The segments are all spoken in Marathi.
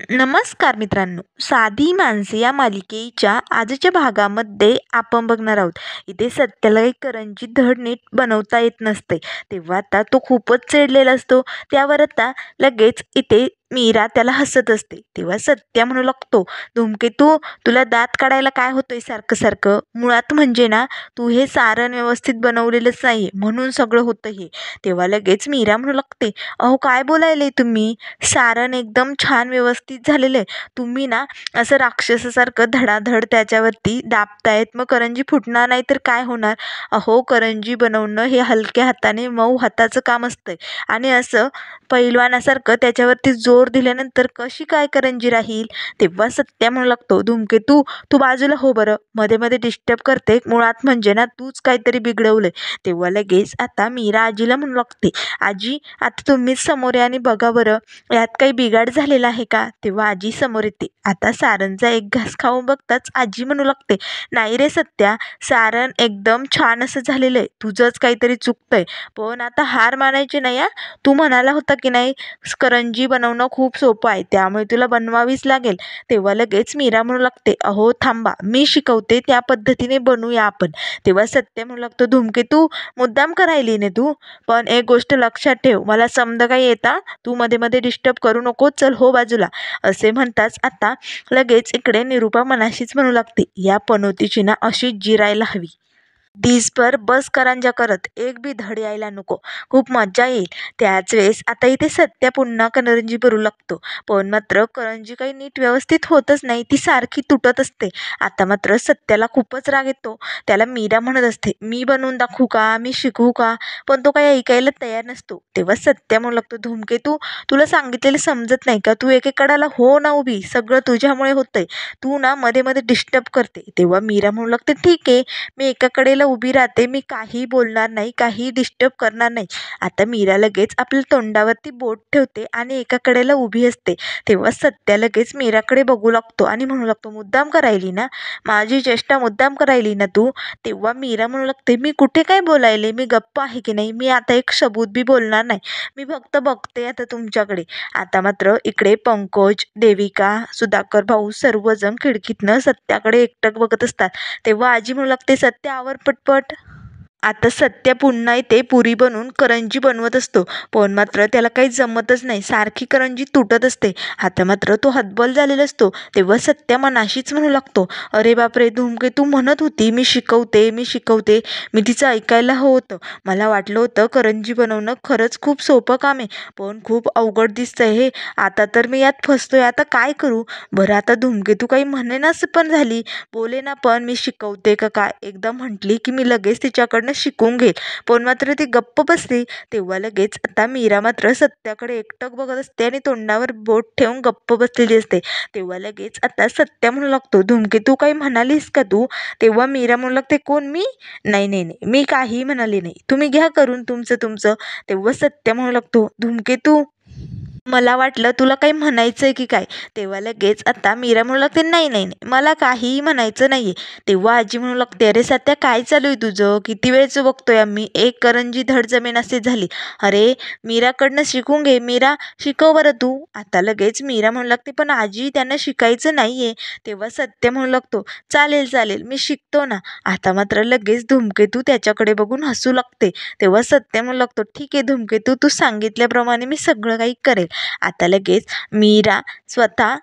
नमस्कार मित्रांनो, साधी माणसे या मालिकेच्या आजच्या भागामध्ये आपण बघणार आहोत. इथे सत्याला एक करंजी धड नीट बनवता येत नसते. तेव्हा आता तो खूपच चिडलेला असतो. त्यावर आता लगेच इथे मीरा त्याला हसत असते. तेव्हा सत्या म्हणू लागतो, धूमकेतू, तुला दात काढायला काय होतंय सारखं सारखं? मुळात म्हणजे ना, तू हे सारण व्यवस्थित बनवलेलंच नाही, म्हणून सगळं होतं हे. तेव्हा लगेच मीरा म्हणू लागते, अहो काय बोलायले तुम्ही? सारण एकदम छान व्यवस्थित झालेलं आहे. तुम्ही ना असं राक्षसासारखं धडाधड त्याच्यावरती दाबतायत, मग करंजी फुटणार नाही तर काय होणार? अहो, करंजी बनवणं हे हलक्या हाताने मऊ हाताचं काम असतंय आणि असं पैलवानासारखं त्याच्यावरती जोर दिल्यानंतर कशी काय करंजी राहील? तेव्हा सत्या म्हणू लागतो, धूमकेतू, तू बाजूला हो बरं, मध्ये मध्ये डिस्टर्ब करते. मुळात म्हणजे ना तूच काहीतरी बिघडवलंय. तेव्हा लगेच आता मीरा आजीला म्हणू लागते, आजी, आता तुम्हीच समोर या आणि बघा बरं, यात काही बिघाड झालेला आहे का? तेव्हा आजी समोर येते. आता सारणचा एक घास खाऊन बघताच आजी म्हणू लागते, नाही रे सत्या, सारण एकदम छान असं झालेलं आहे. तुझंच काहीतरी चुकतंय. पण आता हार मानायची नाही हा. तू म्हणाला होता की नाही, करंजी बनवणं खूप सोपं आहे, त्यामुळे तुला बनवावीच लागेल. तेव्हा लगेच मीरा म्हणू लागते, अहो थांबा, मी शिकवते त्या पद्धतीने बनवूया आपण. तेव्हा सत्य म्हणू लागतो, धूमकेतू, मुद्दाम करायली ने तू. पण एक गोष्ट लक्षात ठेव, मला समजा काही येता, तू मध्ये मध्ये डिस्टर्ब करू नको, चल हो बाजूला. असे म्हणताच आता लगेच इकडे निरूपा मनाशीच म्हणू लागते, या पनोतीची ना अशीच जिरायला हवी. दिसभर बस करंजा करत, एक बी धड यायला नको. खूप मज्जा येईल. त्याच वेळेस आता इथे सत्या पुन्हा करंजी भरू लागतो. पण मात्र करंजी काही नीट व्यवस्थित होतच नाही, ती सारखी तुटत असते. आता मात्र सत्याला खूपच राग येतो. त्याला मीरा म्हणत असते, मी बनवून दाखवू का, मी शिकवू का? पण तो काही ऐकायला तयार नसतो. तेव्हा सत्या म्हणू लागतो, धूमकेतू, तुला सांगितलेलं समजत नाही का? तू एकेकडाला हो ना उभी, सगळं तुझ्यामुळे होतंय. तू ना मध्ये मध्ये डिस्टर्ब करते. तेव्हा मीरा म्हणू लागते, ठीक आहे, मी एका कडेला उभी राहते, मी काही बोलणार नाही, काही डिस्टर्ब करणार नाही. आता मीरा लगेच आपल्या तोंडावरती बोट ठेवते आणि एका कडेला उभी असते. तेव्हा सत्या लगेच मीराकडे बघू लागतो आणि म्हणू लागतो, मुद्दाम करायली ना, माझी चेष्टा मुद्दाम करायली ना तू? तेव्हा मीरा म्हणू लागते, मी कुठे काय बोलायले, मी गप्प आहे की नाही, मी आता एक शब्द बी बोलणार नाही, मी फक्त बघते आता तुमच्याकडे. आता मात्र इकडे पंकज, देविका, सुधाकर भाऊ सर्वजण खिडकीतनं सत्याकडे एकटक बघत असतात. तेव्हा आजी म्हणू लागते, सत्या आवर पटपट. आता सत्या पुन्हा इथे पुरी बनवून करंजी बनवत असतो. पण मात्र त्याला काही जमतच नाही, सारखी करंजी तुटत असते. आता मात्र तो हतबल झालेला असतो. तेव्हा सत्या मनाशीच म्हणू लागतो, अरे बापरे, धूमकेतू म्हणत होती मी शिकवते, मी शिकवते, मी तिचं ऐकायला हवं होतं. मला वाटलं होतं करंजी बनवणं खरंच खूप सोपं काम आहे, पण खूप अवघड दिसतंय हे. आता तर मी यात फसतोय, आता काय करू? बरं, आता धूमकेतू काही म्हणेनाच पण झाली, बोले ना, पण मी शिकवते का काय एकदा म्हटली की मी लगेच तिच्याकडनं शिकून घेईल. पण मात्र ती गप्प बसली. तेव्हा लगेच आता मीरा मात्र सत्याकडे एकटक बघत असते आणि तोंडावर बोट ठेवून गप्प बसलेली असते. तेव्हा लगेच आता सत्या म्हणू लागतो, धूमकेतू काही म्हणालीस का तू? तेव्हा मीरा म्हणू लागते, कोण मी? नाही नाही नाही, मी काही म्हणाले नाही, तुम्ही घ्या करून तुमचं तुमचं. तेव्हा सत्या म्हणू लागतो, धूमकेतू, मला वाटलं तुला काही म्हणायचंय की काय? तेव्हा लगेच आता मीरा म्हणू लागते, नाही नाही नाही, मला काहीही म्हणायचं नाहीये. तेव्हा आजी म्हणू लागते, अरे सत्या, काय चालू आहे तुझं? किती वेळचं बघतोय आम्ही, एक करंजी धड जमेन अशी झाली. अरे, मीराकडनं शिकून घे, मीरा, शिकव बरं तू. आता लगेच मीरा म्हणू लागते, पण आजी, त्यांना शिकायचं नाहीये. तेव्हा सत्य म्हणू लागतो, चालेल चालेल, मी शिकतो ना. आता मात्र लगेच धूमकेतू त्याच्याकडे बघून हसू लागते. तेव्हा सत्य म्हणू लागतो, ठीक आहे धूमकेतू, तू सांगितल्याप्रमाणे मी सगळं काही करेल. आता लगेच मीरा स्वतः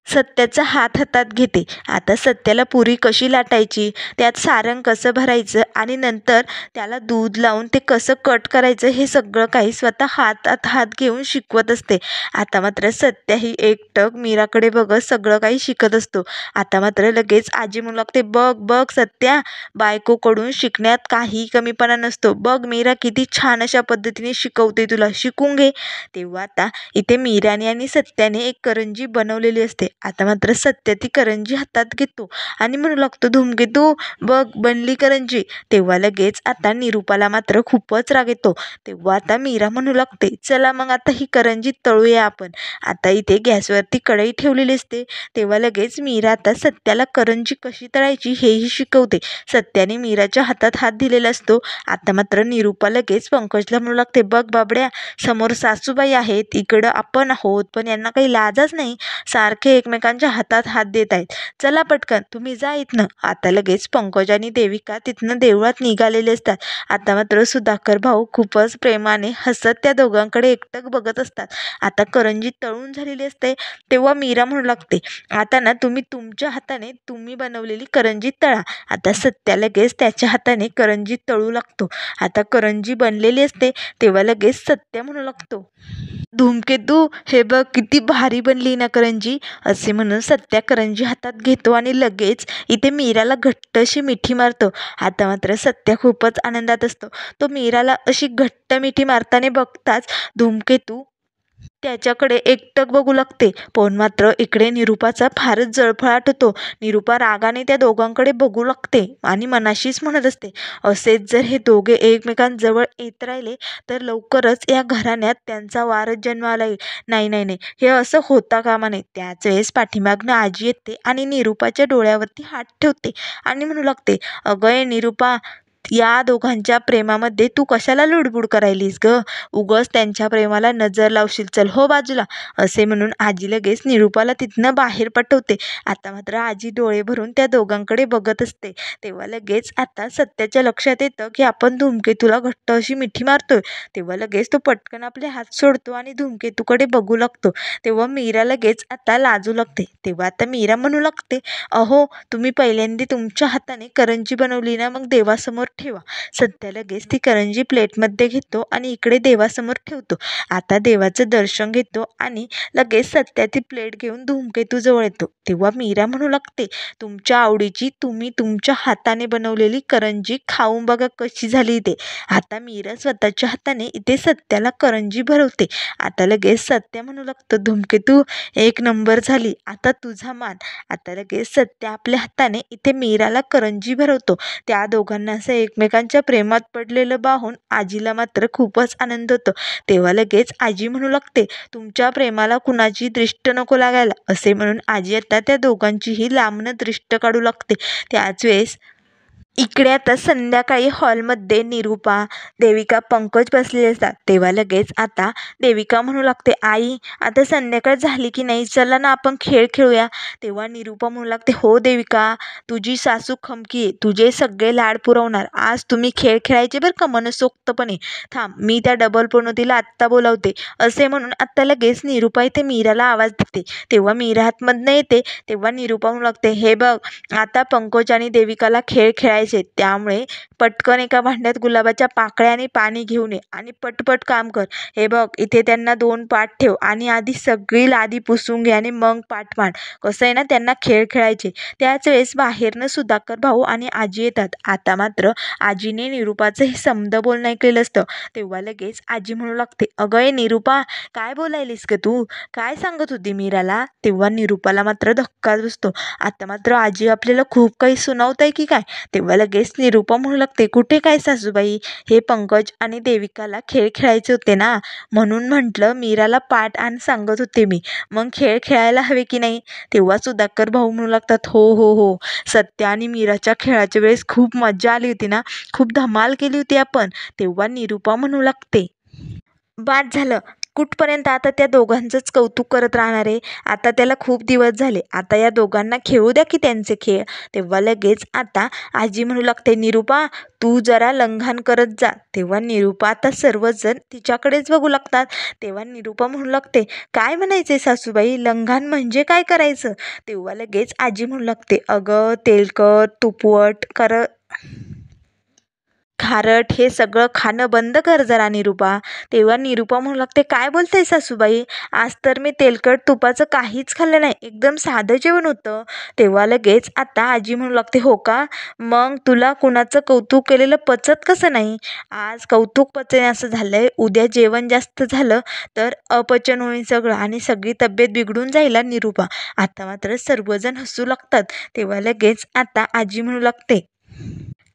सत्याचा हात हातात घेते. आता सत्याला पुरी कशी लाटायची, त्यात सारण कसं भरायचं आणि नंतर त्याला दूध लावून ते कसं कट करायचं, हे सगळं काही स्वतः हातात हात घेऊन शिकवत असते. आता मात्र सत्या ही एकटक मीराकडे बघत सगळं काही शिकत असतो. आता मात्र लगेच आजी म्हणू लागते, बघ बघ सत्या, बायकोकडून शिकण्यात काही कमीपणा नसतो. बघ मीरा, किती छान अशा पद्धतीने शिकवते तुला, शिकून घे. तेव्हा आता इथे मीराने आणि सत्याने एक करंजी बनवलेली असते आता मात्र सत्य ती करंजी हातात घेतो आणि म्हणू लागतो, धूमकेतू बघ बनली करंजी. तेव्हा लगेच आता निरूपाला मात्र खूपच राग येतो. तेव्हा आता मीरा म्हणू लागते, चला मग आता ही करंजी तळूया आपण. आता इथे गॅसवरती कढई ठेवलेली असते. तेव्हा लगेच मीरा आता सत्याला करंजी कशी तळायची हेही शिकवते. सत्याने मीराच्या हातात हात दिलेला असतो. आता मात्र निरूपा लगेच पंकजला म्हणू लागते, बघ बाबड्या, समोर सासूबाई आहेत, इकडं आपण आहोत, पण यांना काही लाजच नाही, सारखे एकमेकांच्या हातात हात देत आहेत. चला पटकन तुम्ही जा इथनं. आता लगेच पंकज आणि देविका तिथनं देवळात निघालेले असतात. आता मात्र सुधाकर भाऊ खूपच प्रेमाने हसत त्या दोघांकडे एकटक बघत असतात. आता करंजी तळून झालेली असते. तेव्हा मीरा म्हणू लागते, आता ना तुम्ही तुमच्या हाताने तुम्ही बनवलेली करंजी तळा. आता सत्या लगेच त्याच्या हाताने करंजी तळू लागतो. आता करंजी बनलेली असते. तेव्हा लगेच सत्य म्हणू लागतो, धूमकेतू हे बघ किती भारी बनली ना करंजी. असे म्हणून सत्या करंजी हातात घेतो आणि लगेच इथे मीराला घट्ट अशी मिठी मारतो. आता मात्र सत्या खूपच आनंदात असतो. तो मीराला अशी घट्ट मिठी मारताना बघताच धूमकेतू त्याच्याकडे एकटक बघू लागते. पण मात्र इकडे निरूपाचा फारच जळफळाट होतो. निरूपा रागाने त्या दोघांकडे बघू लागते आणि मनाशीच म्हणत असते, असेच जर हे दोघे एकमेकांजवळ येत राहिले तर लवकरच या घराण्यात त्यांचा वारच जन्माला येईल. नाही नाही नाही, हे असं होता कामा नये. त्याच वेळेस पाठीमागनं आजी येते आणि निरूपाच्या डोळ्यावरती हात ठेवते आणि म्हणू लागते, अगं ये निरूपा, या दोघांच्या प्रेमामध्ये तू कशाला लुडबुड करायलीस ग? उगच त्यांच्या प्रेमाला नजर लावशील, चल हो बाजूला. असे म्हणून आजी लगेच निरूपाला तिथनं बाहेर पाठवते. आता मात्र आजी डोळे भरून त्या दोघांकडे बघत असते. तेव्हा लगेच आता सत्याच्या लक्षात येतं की आपण धूमकेतूला घट्ट अशी मिठी मारतोय. तेव्हा लगेच तो पटकन आपले हात सोडतो आणि धूमकेतूकडे बघू लागतो. तेव्हा मीरा लगेच आता लाजू लागते. तेव्हा आता मीरा म्हणू लागते, अहो तुम्ही पहिल्यांदा तुमच्या हाताने करंजी बनवली ना, मग देवासमोर ठेवा. सत्या लगेच ती करंजी प्लेटमध्ये घेतो आणि इकडे देवासमोर ठेवतो. आता देवाचं दर्शन घेतो आणि लगेच सत्या ती प्लेट घेऊन धूमकेतूजवळ येतो. तेव्हा मीरा म्हणू लागते, तुमच्या आवडीची तुम्ही तुमच्या हाताने बनवलेली करंजी खाऊन बघा कशी झाली ते. आता मीरा स्वतःच्या हाताने इथे सत्याला करंजी भरवते. आता लगेच सत्या म्हणू लागतो, धूमकेतू एक नंबर झाली, आता तुझा मान. आता लगेच सत्या आपल्या हाताने इथे मीराला करंजी भरवतो. त्या दोघांना असं एकमेकांच्या प्रेमात पडलेलं पाहून आजीला मात्र खूपच आनंद होतो. तेव्हा लगेच आजी म्हणू लागते, तुमच्या प्रेमाला कुणाची दृष्ट नको लागायला. असे म्हणून आजी आता त्या दोघांचीही लांबनं दृष्ट काढू लागते. त्याच वेळेस इकडे आता संध्याकाळी हॉलमध्ये निरूपा, देविका, पंकज बसलेले असतात. तेव्हा लगेच आता देविका म्हणू लागते, आई आता संध्याकाळ झाली की नाही, चला ना आपण खेळ खेळूया. तेव्हा निरूपा म्हणू लागते, हो देविका, तुझी सासू खमकी आहे, तुझे सगळे लाड पुरवणार. आज तुम्ही खेळ खेळायचे बरं का मनसोक्तपणे. थांब मी त्या डबल पनोतीला आत्ता बोलावते. असे म्हणून आत्ता लगेच निरूपा इथे मीराला आवाज देते. तेव्हा मीरा आतमधनं येते. तेव्हा निरूपा म्हणू लागते, हे बघ आता पंकज आणि देविकाला खेळ खेळायचे, त्यामुळे पटकन एका भांड्यात गुलाबाच्या पाकळ्या आणि पाणी घेऊन ये आणि पटपट काम कर. हे बघ इथे त्यांना 2 पाट ठेव आणि आधी सगळी लादी पुसून घे आणि मग पाट मांड. कसं आहे ना, त्यांना खेळ खेळायचे. त्याच वेळेस बाहेरनं सुधाकर भाऊ आणि आजी येतात. आता मात्र आजीने निरूपाचं हे समद बोलणं ऐकलेलं असतं. तेव्हा लगेच आजी म्हणू लागते, अगं ये निरूपा, काय बोलायलीस ग तू, काय सांगत होती मीराला? तेव्हा निरूपाला मात्र धक्काच बसतो. आता मात्र आजी आपल्याला खूप काही सुनावताय की काय? तेव्हा लगेच निरूपा म्हणू लागते, कुठे काय सासूबाई, हे पंकज आणि देविकाला खेळ खेळायचे होते ना, म्हणून म्हटलं मीराला पाठ आणि सांगत होते मी, मग खेळ खेळायला हवे की नाही. तेव्हा सुधाकर भाऊ म्हणू लागतात, हो हो हो, सत्या आणि मीराच्या खेळाच्या वेळेस खूप मजा आली होती ना, खूप धमाल केली होती आपण. तेव्हा निरूपा म्हणू लागते, बाद झालं, कुठपर्यंत आता त्या दोघांचंच कौतुक करत राहणार आहे. आता त्याला खूप दिवस झाले, आता या दोघांना खेळू द्या की त्यांचे खेळ. तेव्हा लगेच आता आजी म्हणू लागते, निरूपा तू जरा लंघन करत जा. तेव्हा निरूपा आता सर्वजण तिच्याकडेच बघू लागतात. तेव्हा निरूपा म्हणू लागते, काय म्हणायचे सासूबाई, लंघन म्हणजे काय करायचं? तेव्हा लगेच आजी म्हणू लागते, अगं तेलकट तुपवट खारट हे सगळं खाणं बंद कर जरा निरूपा. तेव्हा निरूपा म्हणू लागते, काय बोलताय सासूबाई, आज तर मी तेलकट तुपाचं काहीच खाल्लं नाही, एकदम साधं जेवण होतं. तेव्हा लगेच आता आजी म्हणू लागते, हो का, मग तुला कुणाचं कौतुक केलेलं पचत कसं नाही. आज कौतुक पचन असं झालंय, उद्या जेवण जास्त झालं तर अपचन होईल सगळं आणि सगळी तब्येत बिघडून जाईल हा निरूपा. आता मात्र सर्वजण हसू लागतात. तेव्हा लगेच आता आजी म्हणू लागते,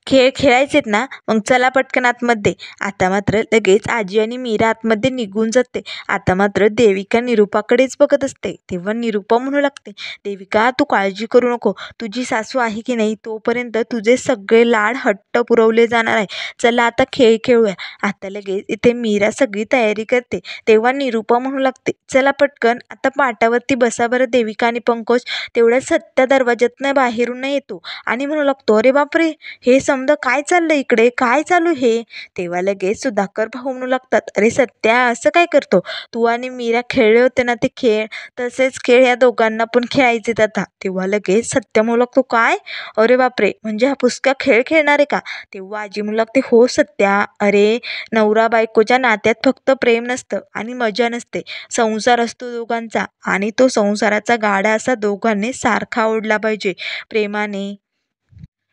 खेळ खेळायचेत ना, मग चला पटकन आतमध्ये. आता मात्र लगेच आजी आणि मीरा आतमध्ये निघून जाते. आता मात्र देविका निरूपाकडेच बघत असते. तेव्हा निरूपा म्हणू लागते, देविका तू काळजी करू नको, तुझी सासू आहे की नाही, तोपर्यंत तुझे सगळे लाड हट्ट पुरवले जाणार आहे. चला आता खेळ खेळूया. आता लगेच इथे मीरा सगळी तयारी करते. तेव्हा निरूपा म्हणू लागते, चला पटकन आता पाटावरती बसा बरं देविका आणि पंकज. तेवढ्या सत्या दरवाज्यातनं बाहेरून येतो आणि म्हणू लागतो, अरे बापरे, हे समजा काय चाललं इकडे, काय चालू हे. तेव्हा लगेच सुधाकर भाऊ म्हणू लागतात, अरे सत्या असं काय करतो, तू आणि मीरा खेळले होते ना ते खेळ, तसेच खेळ या दोघांना पण खेळायचे आता. तेव्हा लगेच सत्या म्हणू लागतो, काय, अरे बापरे, म्हणजे हा पुसका खेळ खेळणार आहे का. तेव्हा आजी म्हणू लागते, हो सत्या, अरे नवरा बायकोच्या नात्यात फक्त प्रेम नसतं आणि मजा नसते, संसार असतो दोघांचा आणि तो संसाराचा गाडा असा दोघांनी सारखा ओढला पाहिजे, प्रेमाने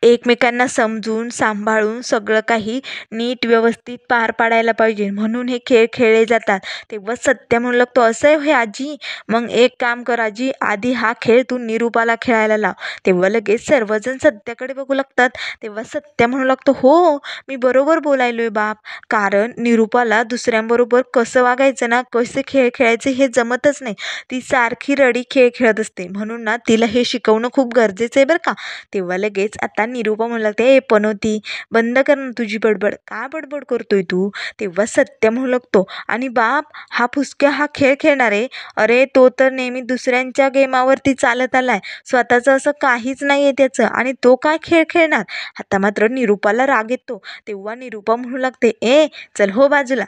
एकमेकांना समजून सांभाळून सगळं काही नीट व्यवस्थित पार पाडायला पाहिजे, म्हणून हे खेळ खेळले जातात. तेव्हा सत्य म्हणू लागतो, असं आहे हे आजी, मग एक काम कर आजी, आधी हा खेळ तू निरूपाला खेळायला लाव. तेव्हा लगेच सर्वजण सत्याकडे बघू लागतात. तेव्हा सत्या म्हणू लागतो, हो मी बरोबर बोलायलोय बाप, कारण निरूपाला दुसऱ्यांबरोबर कसं वागायचं ना, कसे खेळ खेळायचे हे जमतच नाही, ती सारखी रडी खेळ खेळत असते, म्हणून ना तिला हे शिकवणं खूप गरजेचं आहे बरं का. तेव्हा लगेच आता निरूपा म्हणू लागते, ए पनोती, बंद कर ना तुझी बडबड, का बडबड करतोय तू. तेव्हा सत्य म्हणू लागतो, आणि बाप हा फुसक्या हा खेळ खेळणार आहे, अरे तो तर नेहमी दुसऱ्यांच्या गेमावरती चालत आलाय, स्वतःचं असं काहीच नाही आहे त्याचं, आणि तो काय खेळ खेळणार. आता मात्र निरूपाला राग येतो. तेव्हा निरूपा म्हणू लागते, ए चल हो बाजूला,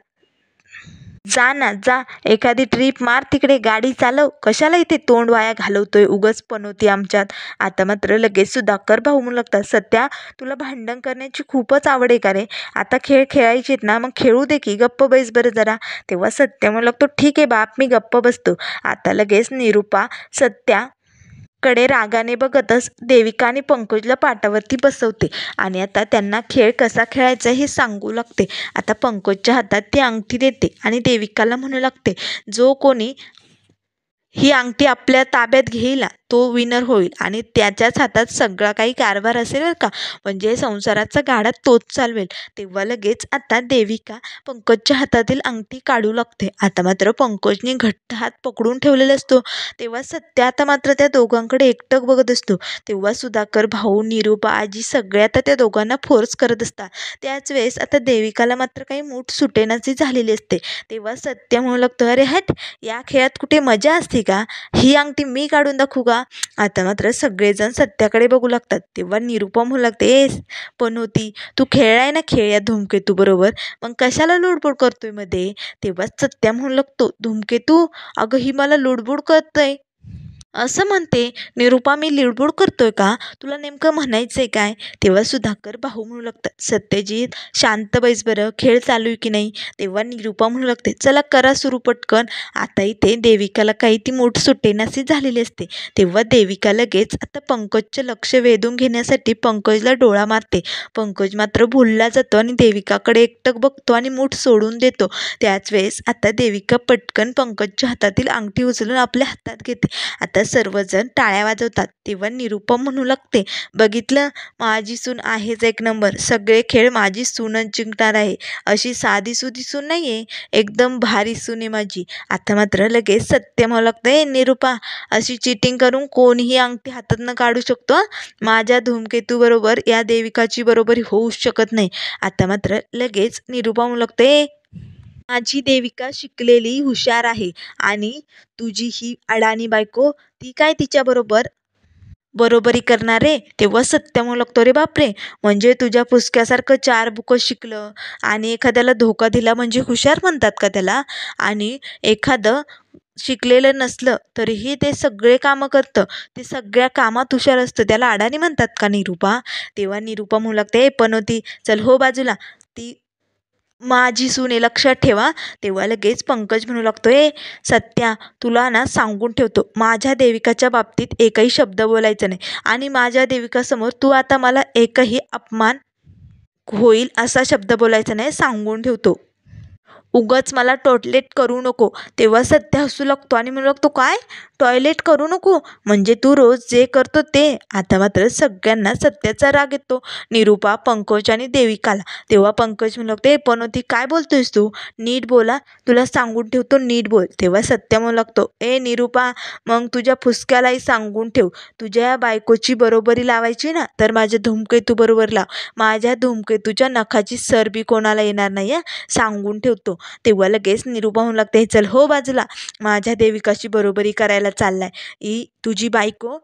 जा ना जा, एखादी ट्रीप मार तिकडे, गाडी चालव, कशाला इथे तोंड वाया घालवतोय उगच पनोती आमच्यात. आता मात्र लगेच सुधाकर भाऊ म्हणू लागतात, सत्या तुला भांडण करण्याची खूपच आवड आहे का रे, आता खेळ खेळायचेत ना, मग खेळू दे की, गप्प बैस बरं जरा. तेव्हा सत्या म्हणू लागतो, ठीक आहे बाप, मी गप्प बसतो. आता लगेच निरूपा सत्या कडे रागाने बघतच देविका आणि पंकजला पाटावरती बसवते आणि आता त्यांना खेळ कसा खेळायचा हे सांगू लागते. आता पंकजच्या हातात ती अंगठी देते आणि देविकाला म्हणू लागते, जो कोणी ही अंगठी आपल्या ताब्यात घेईल ना, तो विनर होईल आणि त्याच्याच हातात सगळा काही कारभार असेल बरं का, म्हणजे संसाराचा गाडा तोच चालवेल. तेव्हा लगेच आता देविका पंकजच्या हातातील अंगठी काढू लागते. आता मात्र पंकजने घट्ट हात पकडून ठेवलेला असतो. तेव्हा सत्या आता मात्र त्या दोघांकडे एकटक बघत असतो. तेव्हा सुधाकर भाऊ, निरूपा, आजी सगळे आता त्या दोघांना फोर्स करत असतात. त्याच वेळेस आता देविकाला मात्र काही मूठ सुटेनाची झालेली असते. तेव्हा सत्य म्हणू लागतो, अरे हट, या खेळात कुठे मजा असते का, ही अंगठी मी काढून दाखवू का. आता मात्र सगळेजण सत्याकडे बघू लागतात. तेव्हा निरूपा म्हणू लागते, ए पण होती, तू खेळलाय ना खेळ या धूमकेतू बरोबर, मग कशाला लुडबुड करतोय मध्ये. तेव्हा सत्या म्हणू लागतो, धूमकेतू, अगं ही मला लुडबुड करतय असं म्हणते. निरूपा मी लिडबुड करतोय का, तुला नेमकं म्हणायचंय काय. तेव्हा सुधाकर भाऊ म्हणू लागतात, सत्यजित शांत बैस बरं, खेळ चालू आहे की नाही. तेव्हा निरूपा म्हणू लागते, चला करा सुरू पटकन. आता इथे देविकाला काही ती मूठ सुटेनाशी झालेली असते. तेव्हा देविका लगेच आता पंकजचं लक्ष वेधून घेण्यासाठी पंकजला डोळा मारते. पंकज मात्र भुलला जातो आणि देविकाकडे एकटक बघतो आणि मूठ सोडून देतो. त्याच वेळेस आता देविका पटकन पंकजच्या हातातील अंगठी उचलून आपल्या हातात घेते. आता सर्वजण टाळ्या वाजवतात. तेव्हा निरूपा म्हणू लागते, बघितलं, माझी सून आहेच एक नंबर, सगळे खेळ माझी सूनच जिंकणार आहे, अशी साधीसुधी सून नाही आहे, एकदम भारी सून आहे माझी. आता मात्र लगेच सत्य म्हणू लागते, निरूपा अशी चिटिंग करून कोणीही अंगठी हातातनं काढू शकतो, माझ्या धूमकेतूबरोबर या देविकाची बरोबरी होऊच शकत नाही. आता मात्र लगेच निरूपा म्हणू लागते, माझी देविका शिकलेली हुशार आहे आणि तुझी ही अडाणी बायको, ती काय तिच्याबरोबर बरोबरी करणार आहे. तेव्हा सत्य म्हणू लागतो, रे बापरे, म्हणजे तुझ्या पुसक्यासारखं 4 बुकं शिकलं आणि एखाद्याला धोका दिला म्हणजे हुशार म्हणतात का त्याला, आणि एखादं शिकलेलं नसलं तरीही ते सगळे कामं करतं, ते सगळ्या कामात हुशार असतं, त्याला अडाणी म्हणतात का निरूपा. तेव्हा निरूपा म्हणू लागते, पण होती, चल हो बाजूला, माझी सून आहे लक्षात ठेवा. तेव्हा लगेच पंकज म्हणू लागतो, ए सत्या, तुला ना सांगून ठेवतो, माझ्या देविकाच्या बाबतीत एकही शब्द बोलायचा नाही आणि माझ्या देविकासमोर तू आता मला एकही अपमान होईल असा शब्द बोलायचा नाही, सांगून ठेवतो. उगाच मला टॉयलेट करू नको. तेव्हा सत्य हसू लागतो आणि म्हणू लागतो, काय टॉयलेट करू नको म्हणजे तू रोज जे करतो ते. आता मात्र सगळ्यांना सत्याचा राग येतो, निरूपा, पंकज आणि देविकाला. तेव्हा पंकज म्हणू लागतो, ए पनोती, काय बोलतोयस तू, नीट बोला, तुला सांगून ठेवतो, नीट बोल. तेव्हा सत्य म्हणू लागतो, ए निरूपा, मग तुझ्या फुसक्यालाही सांगून ठेव, तुझ्या बायकोची बरोबरी लावायची ना तर माझ्या धूमकेतू बरोबर लाव. माझ्या धूमकेतूच्या नखाची सर बी कोणाला येणार नाही, सांगून ठेवतो. तेव्हा लगेच निरूपा म्हणू लागते, चल हो बाजूला, माझ्या देविकाशी बरोबरी करायला चाललाय. ही तुझी बायको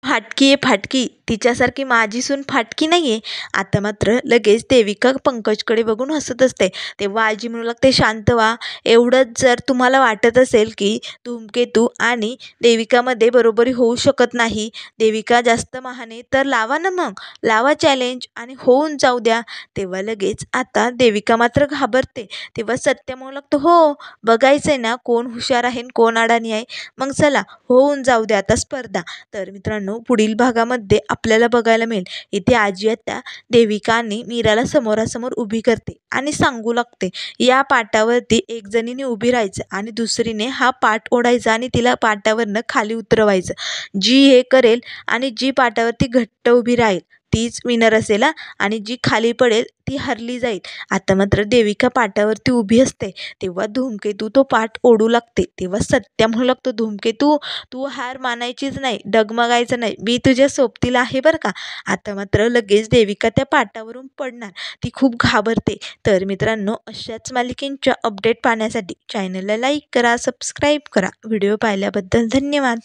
फाटकी आहे, फाटकी, तिच्यासारखी माझी सून फाटकी नाही आहे. आता मात्र लगेच देविका पंकजकडे बघून हसत असते. तेव्हा आजी म्हणू लागते, शांत व्हा. एवढंच जर तुम्हाला वाटत असेल की धूमकेतू आणि देविकामध्ये बरोबरी होऊ शकत नाही, देविका जास्त महान आहे, तर लावा ना मग, लावा चॅलेंज आणि होऊन जाऊ द्या. तेव्हा लगेच आता देविका मात्र घाबरते. तेव्हा सत्य म्हणू लागतो, हो बघायचंय ना कोण हुशार आहे आणि कोण अडाणी आहे, मग चला होऊन जाऊ द्या आता स्पर्धा. तर मित्रांनो, पुढील भागामध्ये आपल्याला बघायला मिळेल, इथे आजी आता देविका आणि मीराला समोरासमोर उभी करते आणि सांगू लागते, या पाटावरती एक जणीने उभी राहायचं आणि दुसरीने हा पाट ओढायचा आणि तिला पाटावरनं खाली उतरवायचं. जी हे करेल आणि जी पाटावरती घट्ट उभी राहील तीच विनर असेल आणि जी खाली पडेल ती हरली जाईल. आता मात्र देविका पाटावरती उभी असते. तेव्हा धूमकेतू तो पाट ओढू लागते. तेव्हा सत्या म्हणू लागतो, धूमकेतू, तू हार मानायचीच नाही, डगमगायचं नाही, मी तुझ्या सोबतीला आहे बरं का. आता मात्र लगेच देविका त्या पाटावरून पडणार, ती खूप घाबरते. तर मित्रांनो, अशाच मालिकेंच्या अपडेट पाहण्यासाठी चॅनलला लाईक करा, सबस्क्राईब करा. व्हिडिओ पाहिल्याबद्दल धन्यवाद.